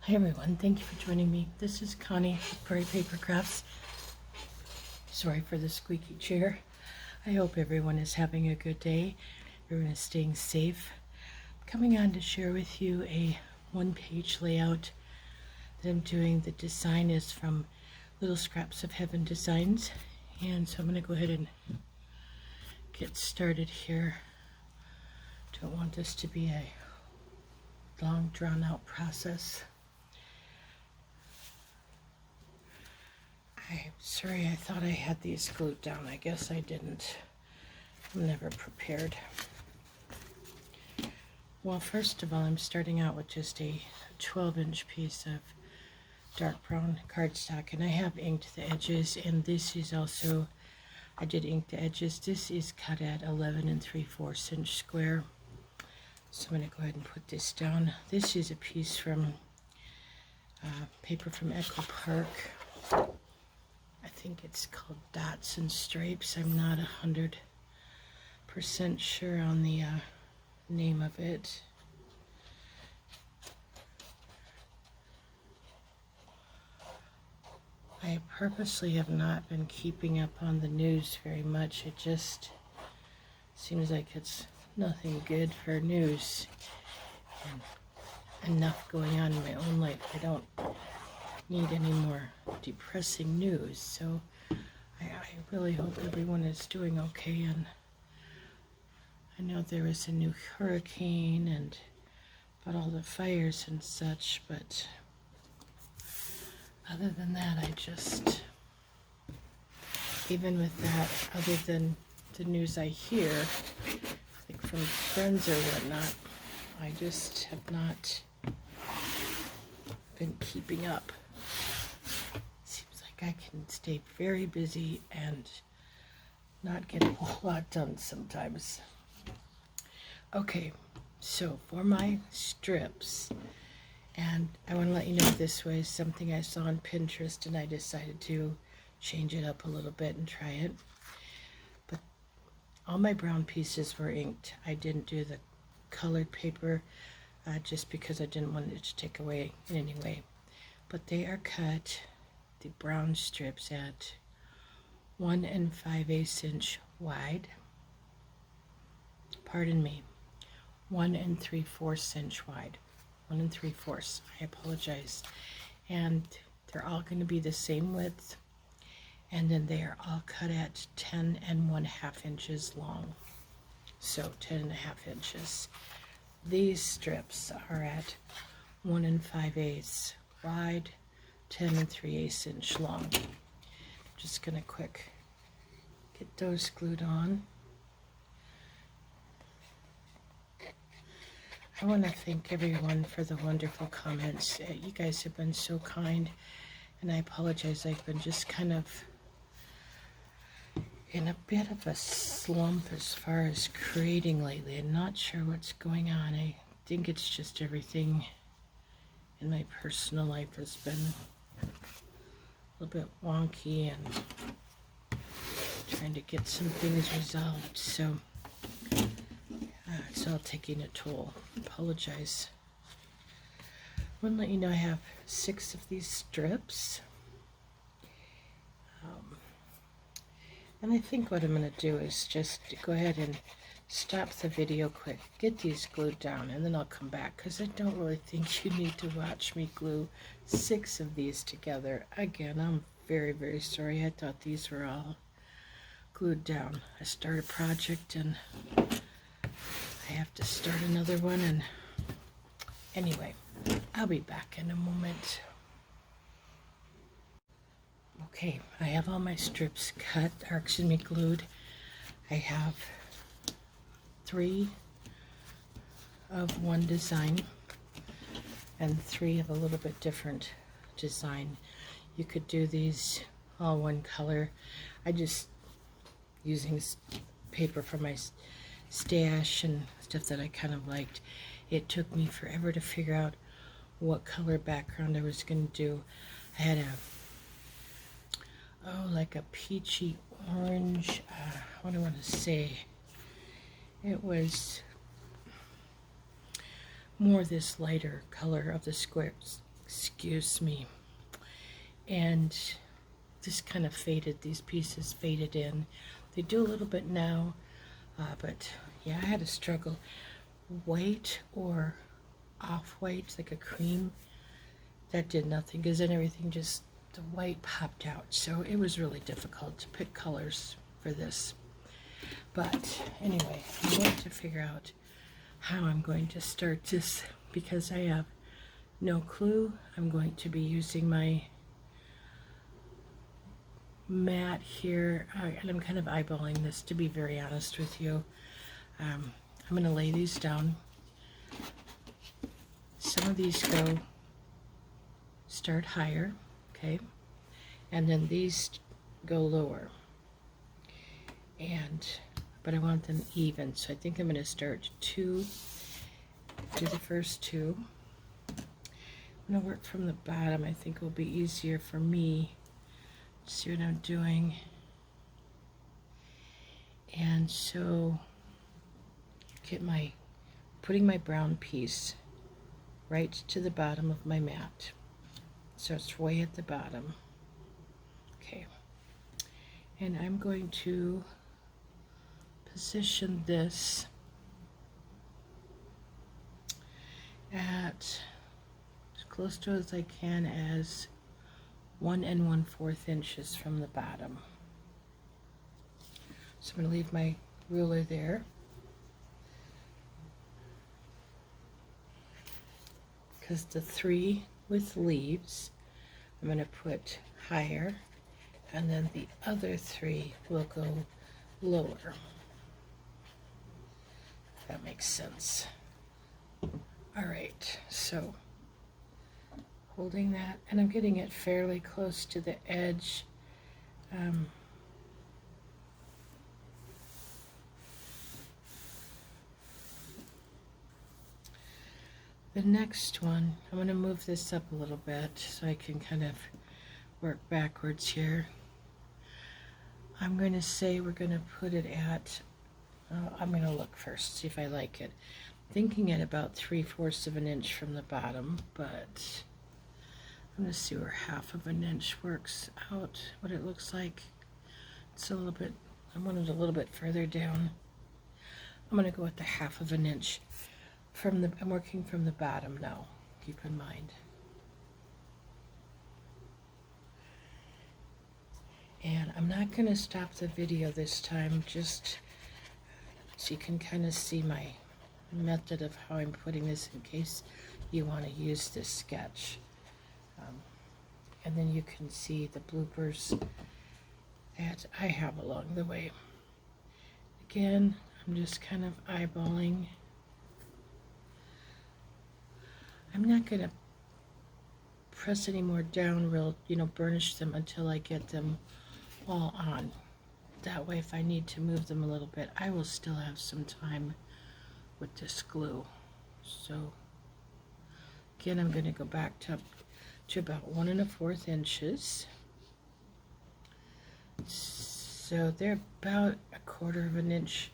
Hi everyone, thank you for joining me. This is Connie with Prairie Paper Crafts. Sorry for the squeaky chair. I hope everyone is having a good day. Everyone is staying safe. I'm coming on to share with you a one-page layout that I'm doing. The design is from Little Scraps of Heaven Designs. And so I'm going to go ahead and get started here. Don't want this to be a long drawn-out process. I'm sorry, I thought I had these glued down. I guess I didn't. I'm never prepared. Well, first of all, I'm starting out with just a 12-inch piece of dark brown cardstock, and I have inked the edges, and this is also, I did ink the edges. This is cut at 11 3/4 inch square. So I'm going to go ahead and put this down. This is a piece from paper from Echo Park. I think it's called Dots and Stripes. I'm not 100% sure on the name of it. I purposely have not been keeping up on the news very much. It just seems like it's nothing good for news. And enough going on in my own life. I don't need any more depressing news, so I really hope everyone is doing okay. And I know there was a new hurricane and about all the fires and such, but other than that, I just, even with that, other than the news I hear, like from friends or whatnot, I just have not been keeping up. Seems like I can stay very busy and not get a whole lot done sometimes. Okay, so for my strips, and I want to let you know this was something I saw on Pinterest, and I decided to change it up a little bit and try it. But all my brown pieces were inked. I didn't do the colored paper just because I didn't want it to take away in any way. But they are cut, the brown strips, at 1 5/8 inch wide. Pardon me, 1 3/4 inch wide. 1 3/4. I apologize. And they're all going to be the same width. And then they are all cut at 10 1/2 inches long. So 10 1/2 inches. These strips are at 1 5/8 wide, 10 3/8 inch long. I'm just going to quick get those glued on. I want to thank everyone for the wonderful comments. You guys have been so kind, and I apologize. I've been just kind of in a bit of a slump as far as creating lately. I'm not sure what's going on. I think it's just everything in my personal life has been a little bit wonky and trying to get some things resolved. So it's all taking a toll. Apologize. I want to let you know I have 6 of these strips. And I think what I'm going to do is just go ahead and stop the video quick, get these glued down, and then I'll come back, because I don't really think you need to watch me glue 6 of these together. Again, I'm very, very sorry. I thought these were all glued down. I start a project and I have to start another one, and anyway, I'll be back in a moment. Okay, I have all my strips cut, or excuse me, glued. I have 3 of one design and 3 of a little bit different design. You could do these all one color. I just, using paper from my stash and stuff that I kind of liked, it took me forever to figure out what color background I was going to do. I had like a peachy orange, what do I want to say? It was more this lighter color of the excuse me, and just kind of faded, these pieces faded in. They do a little bit now, but yeah, I had a struggle. White or off-white, like a cream, that did nothing, because then everything just, the white popped out. So it was really difficult to pick colors for this. But anyway, I'm going to figure out how I'm going to start this, because I have no clue. I'm going to be using my mat here, and I'm kind of eyeballing this, to be very honest with you. I'm going to lay these down. Some of these start higher, okay, and then these go lower, but I want them even, so I think I'm going to start do the first two. I'm going to work from the bottom. I think it will be easier for me. See what I'm doing. And so putting my brown piece right to the bottom of my mat. So it's way at the bottom. Okay. And I'm going to position this at as close to as I can as 1 1/4 inches from the bottom. So I'm going to leave my ruler there. Because the 3 with leaves, I'm going to put higher, and then the other 3 will go lower. If that makes sense. All right, so holding that, and I'm getting it fairly close to the edge. The next one, I'm going to move this up a little bit so I can kind of work backwards here. I'm going to say we're going to put it at, I'm going to look first, see if I like it. Thinking at about 3/4 of an inch from the bottom, but I'm going to see where 1/2 of an inch works out, what it looks like. It's a little bit, I want it a little bit further down. I'm going to go with the 1/2 of an inch. I'm working from the bottom now, keep in mind. And I'm not going to stop the video this time, just so you can kind of see my method of how I'm putting this in case you want to use this sketch. And then you can see the bloopers that I have along the way. Again, I'm just kind of eyeballing. I'm not going to press any more down real, burnish them until I get them all on. That way, if I need to move them a little bit, I will still have some time with this glue. So, again, I'm going to go back to about 1 1/4 inches. So they're about 1/4 of an inch,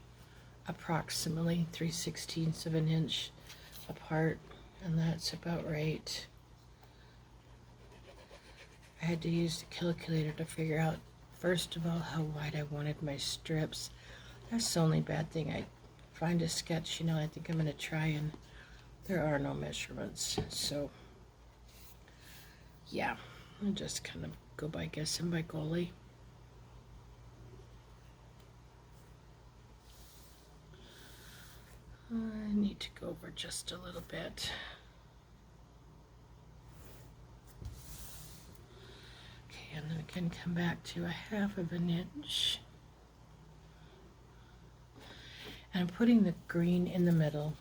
approximately 3/16 of an inch apart. And that's about right. I had to use the calculator to figure out, first of all, how wide I wanted my strips. That's the only bad thing. I find a sketch, I think I'm going to try, and there are no measurements. So, yeah, I'll just kind of go by guessing by golly. I need to go over just a little bit. Okay, and then again come back to 1/2 of an inch. And I'm putting the green in the middle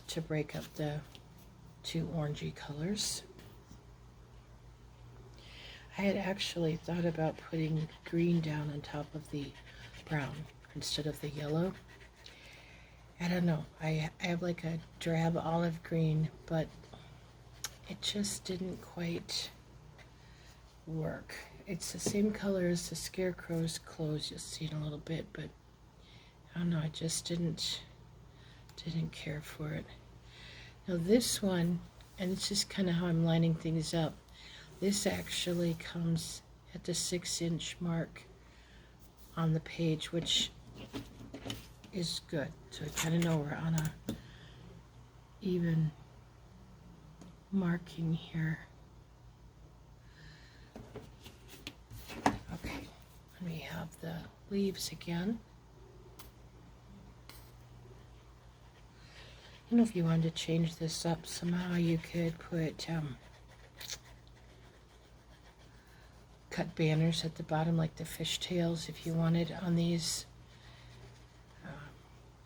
to break up the 2 orangey colors. I had actually thought about putting green down on top of the brown instead of the yellow. I don't know, I have like a drab olive green, but it just didn't quite work. It's the same color as the Scarecrow's clothes, you'll see in a little bit, but I don't know, I just didn't care for it. Now this one and it's just kind of how I'm lining things up. This actually comes at the 6-inch mark on the page, which is good. So I kind of know we're on a even marking here. Okay, and we have the leaves again. I don't know if you wanted to change this up somehow. You could put cut banners at the bottom, like the fishtails, if you wanted on these.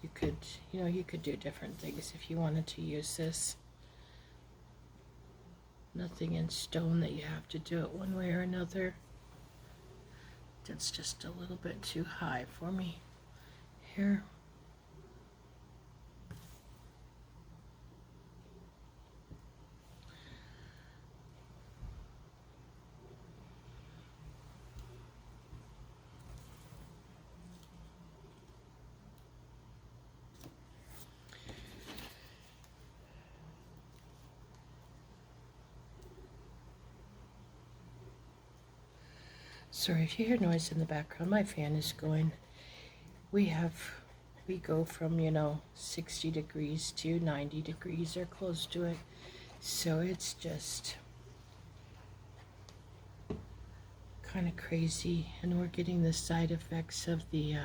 You could, you could do different things if you wanted to use this. Nothing in stone that you have to do it one way or another. That's just a little bit too high for me here. Sorry if you hear noise in the background, my fan is going. We go from 60 degrees to 90 degrees or close to it, so it's just kind of crazy, and we're getting the side effects of the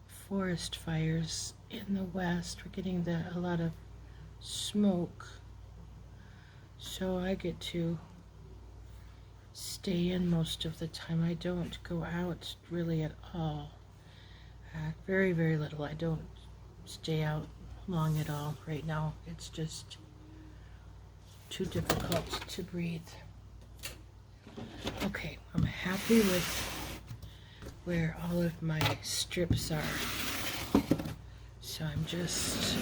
forest fires in the west. We're getting a lot of smoke, so I get to stay in most of the time. I don't go out really at all. Very, very little. I don't stay out long at all right now. It's just too difficult to breathe. Okay, I'm happy with where all of my strips are. So I'm just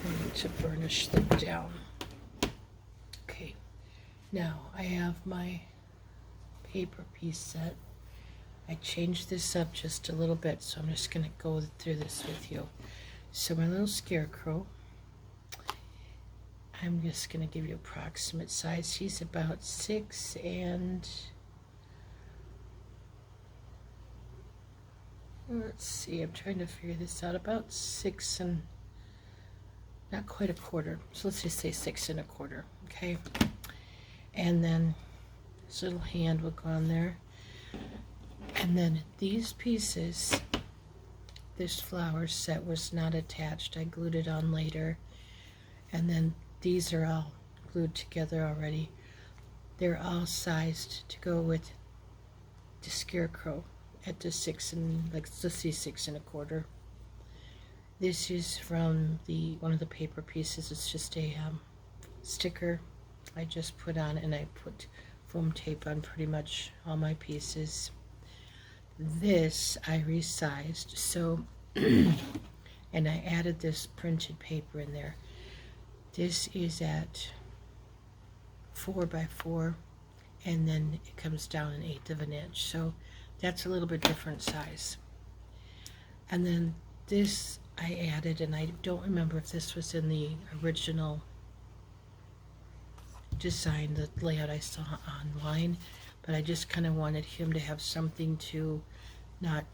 going to burnish them down. Okay, now I have my paper piece set. I changed this up just a little bit, so I'm just going to go through this with you. So my little scarecrow, I'm just going to give you approximate size. He's about 6 and let's see, I'm trying to figure this out, about 6 and not quite a quarter. So let's just say 6 1/4, okay? And then this little hand will go on there. And then these pieces, this flower set was not attached. I glued it on later. And then these are all glued together already. They're all sized to go with the scarecrow at the 6 and, let's see, 6 1/4. This is from one of the paper pieces. It's just a sticker I just put on, and I put foam tape on pretty much all my pieces. This I resized, so and I added this printed paper in there. This is at 4 by 4, and then it comes down 1/8 of an inch, so that's a little bit different size. And then this I added, and I don't remember if this was in the original design, the layout I saw online, but I just kind of wanted him to have something to not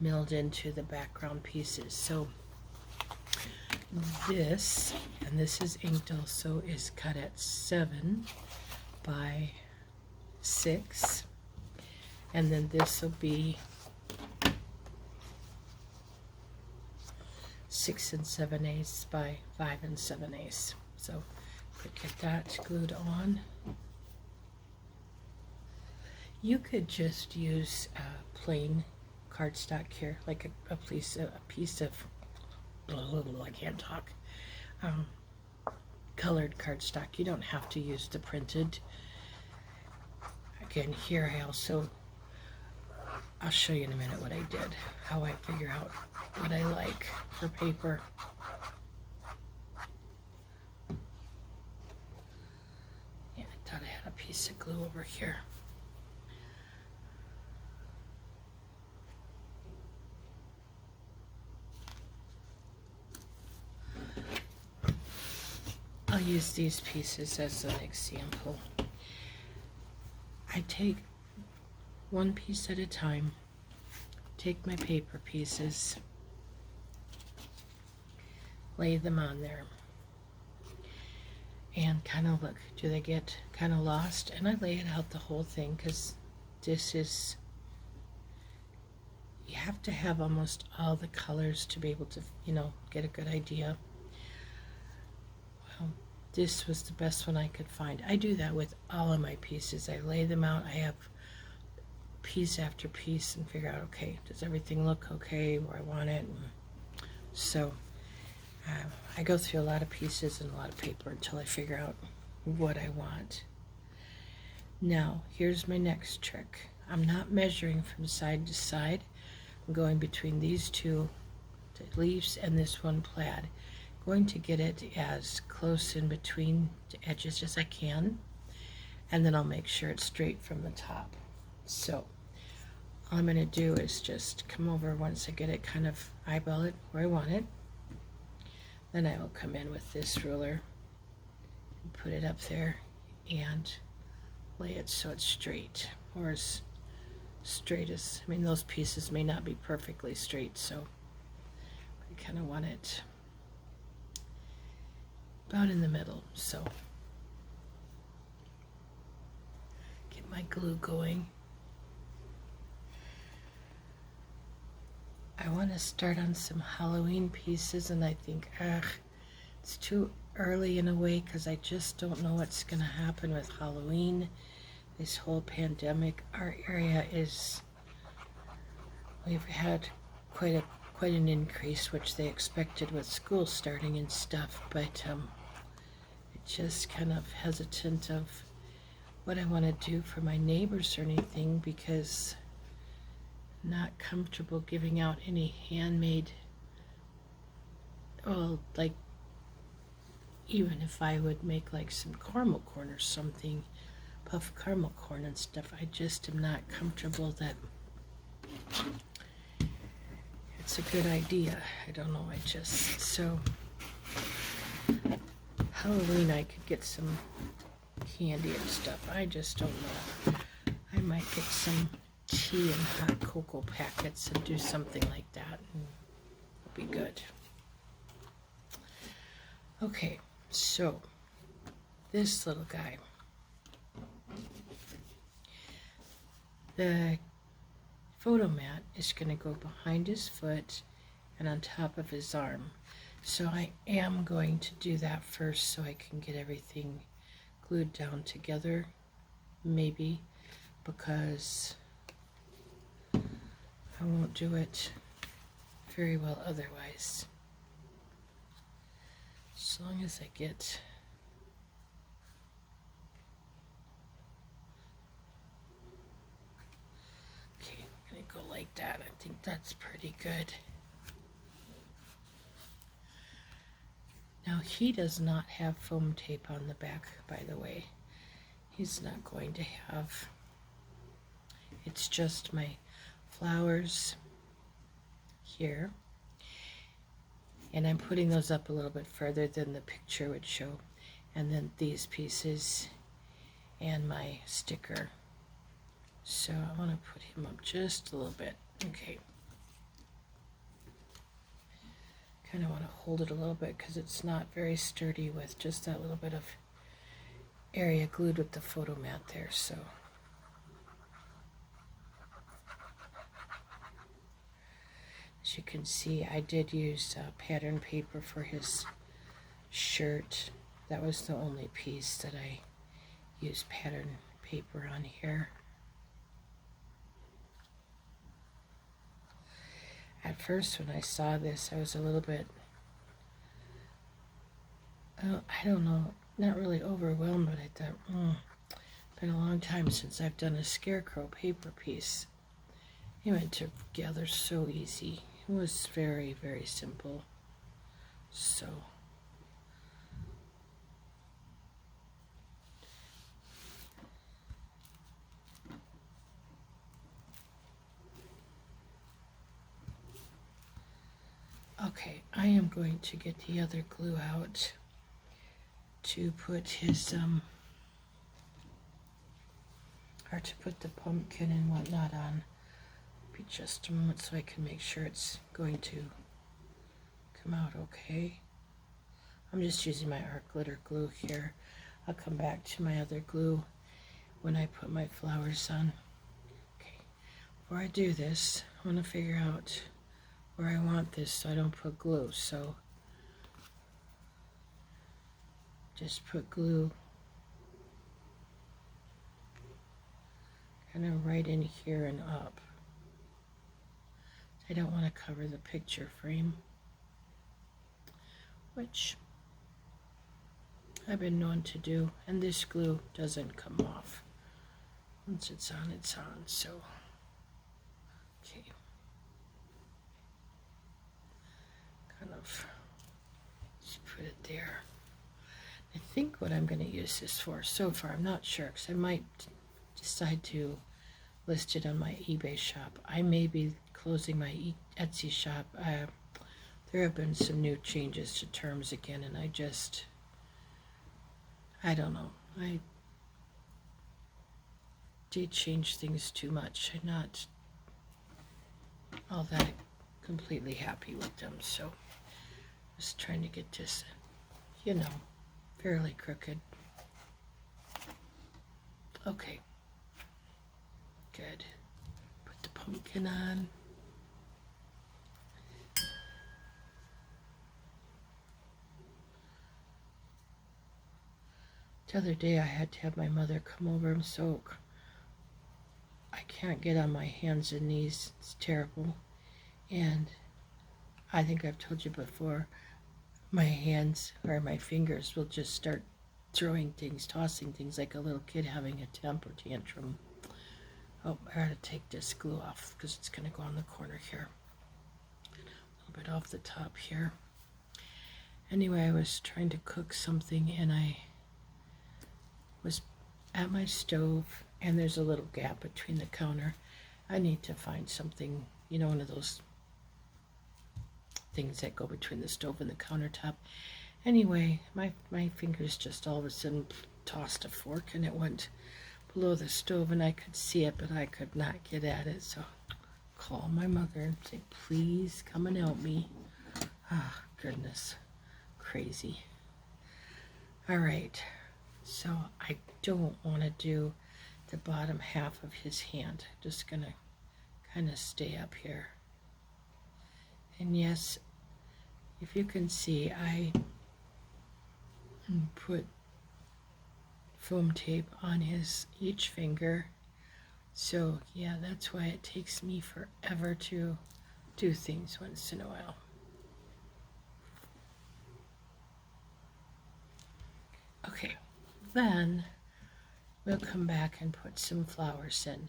meld into the background pieces. So this, and this is inked also, is cut at 7 by 6, and then this will be 6 7/8 by 5 7/8. So get that glued on. You could just use plain cardstock here, like a piece of I can't talk, colored cardstock. You don't have to use the printed. Again, here I'll show you in a minute what I did, how I figure out what I like for paper. Yeah, I thought I had a piece of glue over here. I'll use these pieces as an example. I take one piece at a time, take my paper pieces, lay them on there, and kind of look, do they get kind of lost? And I lay it out the whole thing, because this is, you have to have almost all the colors to be able to, get a good idea. Well, this was the best one I could find. I do that with all of my pieces. I lay them out. I have piece after piece and figure out, okay, does everything look okay where I want it? So I go through a lot of pieces and a lot of paper until I figure out what I want. Now, here's my next trick. I'm not measuring from side to side. I'm going between these two leaves and this one plaid. Going to get it as close in between the edges as I can, and then I'll make sure it's straight from the top. So all I'm going to do is just come over once I get it, kind of eyeball it where I want it. Then I will come in with this ruler and put it up there and lay it so it's straight, or as straight as, those pieces may not be perfectly straight, so I kind of want it about in the middle. So get my glue going. I want to start on some Halloween pieces, and I think, it's too early in a way, because I just don't know what's going to happen with Halloween. This whole pandemic, our area we've had quite an increase, which they expected with school starting and stuff, but just kind of hesitant of what I want to do for my neighbors or anything, because not comfortable giving out any handmade, well, like, even if I would make like some caramel corn or something, puffed caramel corn and stuff, I just am not comfortable that it's a good idea. I don't know, so Halloween I could get some candy and stuff. I just don't know. I might get some tea and hot cocoa packets and do something like that, and it'll be good. Okay, so this little guy, the photo mat is going to go behind his foot and on top of his arm. So I am going to do that first so I can get everything glued down together, maybe, because I won't do it very well otherwise. As long as I get okay, I'm gonna go like that. I think that's pretty good. Now he does not have foam tape on the back, by the way. He's not going to have. It's just my flowers here, and I'm putting those up a little bit further than the picture would show, and then these pieces and my sticker. So I want to put him up just a little bit. Okay, kind of want to hold it a little bit because it's not very sturdy with just that little bit of area glued with the photo mat there. So as you can see, I did use pattern paper for his shirt. That was the only piece that I used pattern paper on here. At first when I saw this, I was a little bit, I don't know, not really overwhelmed, but I thought, it's been a long time since I've done a Scarecrow paper piece. It went together so easy. It was very, very simple. So okay, I am going to get the other glue out to put his or to put the pumpkin and whatnot on. Be just a moment so I can make sure it's going to come out okay. I'm just using my art glitter glue here. I'll come back to my other glue when I put my flowers on. Okay, before I do this, I want to figure out where I want this so I don't put glue. So just put glue kind of right in here and up. I don't want to cover the picture frame, which I've been known to do, and this glue doesn't come off. Once it's on, so okay. Kind of just put it there. I think what I'm going to use this for so far, I'm not sure, because I might decide to list it on my eBay shop. I may be closing my Etsy shop. There have been some new changes to terms again, and I don't know. I did change things too much. I'm not all that completely happy with them, so just trying to get this, fairly crooked. Okay. Good. Put the pumpkin on. The other day I had to have my mother come over and soak. I can't get on my hands and knees. It's terrible. And I think I've told you before, my hands or my fingers will just start throwing things, tossing things like a little kid having a temper tantrum. Oh, I gotta take this glue off because it's gonna go on the corner here. A little bit off the top here. Anyway, I was trying to cook something and I was at my stove and there's a little gap between the counter. I need to find something, one of those things that go between the stove and the countertop. Anyway, my fingers just all of a sudden tossed a fork and it went below the stove and I could see it, but I could not get at it. So call my mother and say, please come and help me. Ah, goodness, crazy. All right, so I don't want to do the bottom half of his hand. Just gonna kind of stay up here. And yes, if you can see, I put foam tape on each finger. So yeah, that's why it takes me forever to do things once in a while. Okay, then we'll come back and put some flowers in.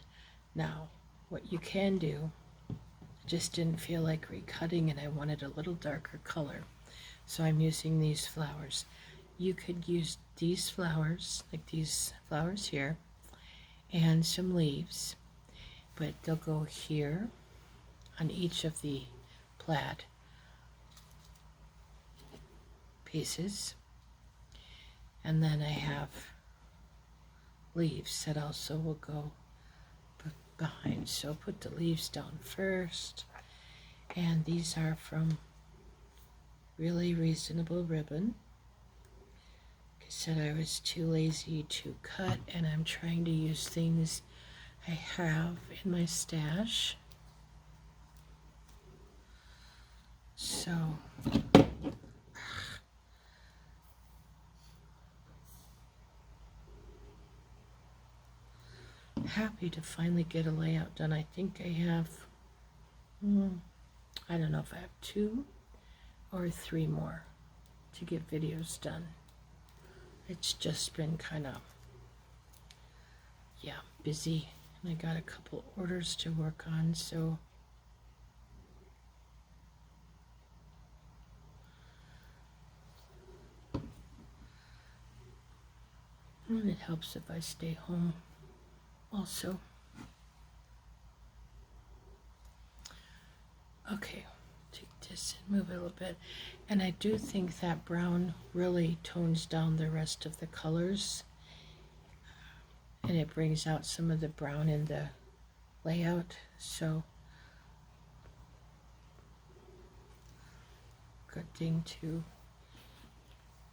Now, what you can do, I just didn't feel like recutting and I wanted a little darker color. So I'm using these flowers. You could use these flowers, like these flowers here, and some leaves, but they'll go here on each of the plaid pieces. And then I have leaves that also will go behind. So put the leaves down first. And these are from Really Reasonable Ribbon. Like I said, I was too lazy to cut, and I'm trying to use things I have in my stash. So happy to finally get a layout done. I think I have, I don't know if I have 2 or 3 more to get videos done. It's just been kind of, busy. And I got a couple orders to work on, so and it helps if I stay home also. Okay, take this and move it a little bit. And I do think that brown really tones down the rest of the colors. And it brings out some of the brown in the layout. So, good thing to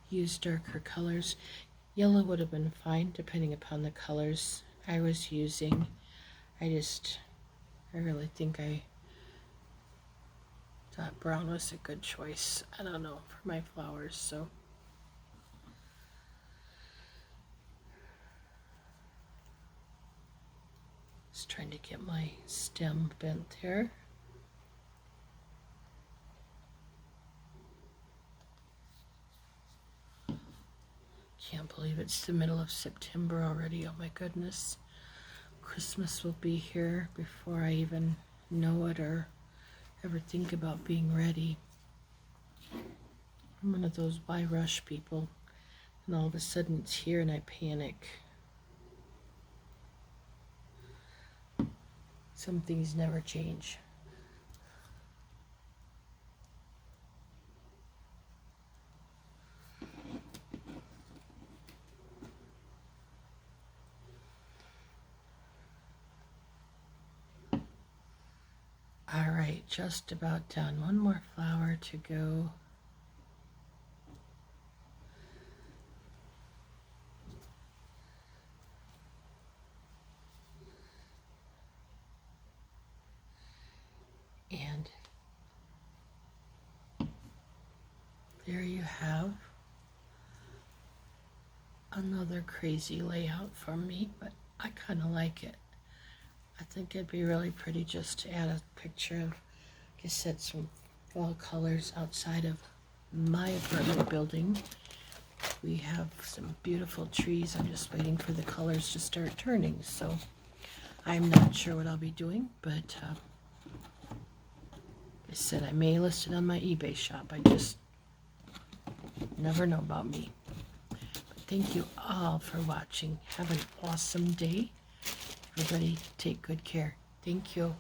use darker colors. Yellow would have been fine depending upon the colors I was using. I really think I thought brown was a good choice. I don't know, for my flowers, so. Just trying to get my stem bent there. Can't believe it's the middle of September already. Oh my goodness. Christmas will be here before I even know it or ever think about being ready. I'm one of those why rush people, and all of a sudden it's here and I panic. Some things never change. All right, just about done. One more flower to go. And there you have another crazy layout from me, but I kind of like it. I think it'd be really pretty just to add a picture of, like I said, some fall colors outside of my apartment building. We have some beautiful trees. I'm just waiting for the colors to start turning, so I'm not sure what I'll be doing, but like I said, I may list it on my eBay shop. I just never know about me. But thank you all for watching. Have an awesome day. Everybody take good care. Thank you.